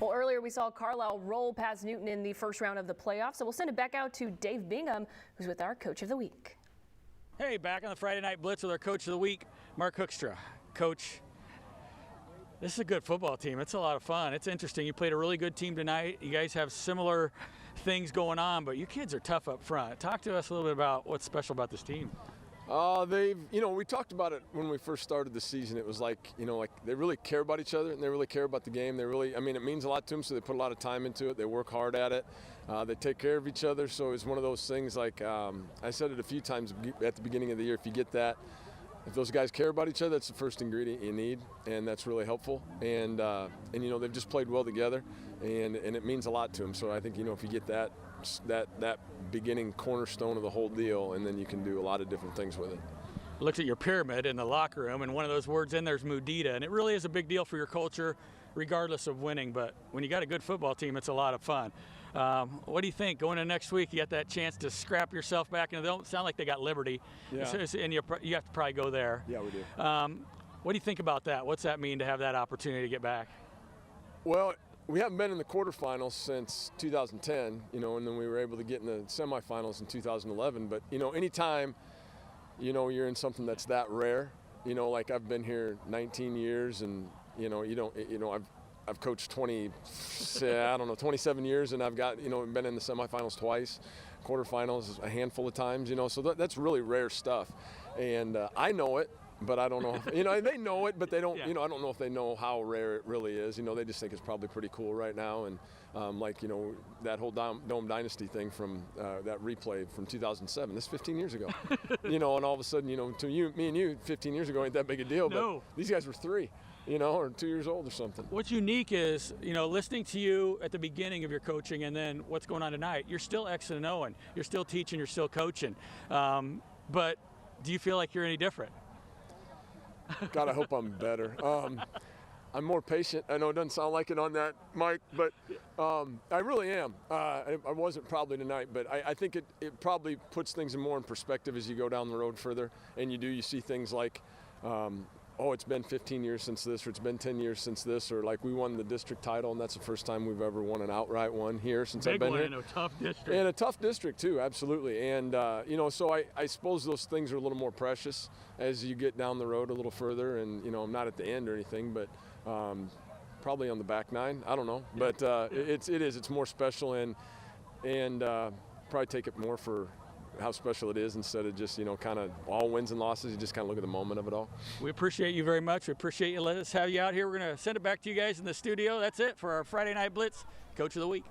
Well, earlier we saw Carlisle roll past Newton in the first round of the playoffs, so we'll send it back out to Dave Bingham, who's with our Coach of the Week. Hey, back on the Friday Night Blitz with our Coach of the Week, Mark Hoekstra. Coach, this is a good football team. It's a lot of fun. It's interesting. You played a really good team tonight. You guys have similar things going on, but your kids are tough up front. Talk to us a little bit about what's special about this team. We talked about it when we first started the season. It was like they really care about each other and they really care about the game. It means a lot to them, so they put a lot of time into it. They work hard at it. They take care of each other. So it's one of those things, like I said it a few times at the beginning of the year, if you get that, if those guys care about each other, that's the first ingredient you need, and that's really helpful. And they've just played well together, and it means a lot to them. So I think if you get that beginning cornerstone of the whole deal, and then you can do a lot of different things with it. Looked at your pyramid in the locker room, and one of those words in there is Mudita, and it really is a big deal for your culture, regardless of winning. But when you got a good football team, it's a lot of fun. What do you think going into next week? You got that chance to scrap yourself back, and they don't sound like they got Liberty, and you have to probably go there. Yeah, we do. What do you think about that? What's that mean to have that opportunity to get back? Well, we haven't been in the quarterfinals since 2010, and then we were able to get in the semifinals in 2011. But anytime you're in something that's that rare, like I've been here 19 years, and I've coached 27 years, and I've got been in the semifinals twice, quarterfinals a handful of times, so that's really rare stuff, and I know it. But I don't know, they know it, but they don't, I don't know if they know how rare it really is. They just think it's probably pretty cool right now. And that whole Dome Dynasty thing from that replay from 2007, this is 15 years ago. And all of a sudden, to me and you, 15 years ago ain't that big a deal. No. But these guys were 3, or 2 years old or something. What's unique is, listening to you at the beginning of your coaching and then what's going on tonight, you're still X and O'ing. You're still teaching, you're still coaching. But do you feel like you're any different? God, I hope I'm better. I'm more patient. I know it doesn't sound like it on that mic, but I really am. I wasn't probably tonight, but I think it probably puts things more in perspective as you go down the road further, and you see things like, it's been 15 years since this, or it's been 10 years since this, or like we won the district title, and that's the first time we've ever won an outright one here since I've been here. Big one in a tough district. And a tough district too, absolutely. And so I suppose those things are a little more precious as you get down the road a little further. And I'm not at the end or anything, but probably on the back 9. I don't know, but it's more special, and probably take it more for how special it is instead of just kind of all wins and losses. You just kind of look at the moment of it all. We appreciate you very much. We appreciate you letting us have you out here. We're going to send it back to you guys in the studio. That's it for our Friday Night Blitz Coach of the Week.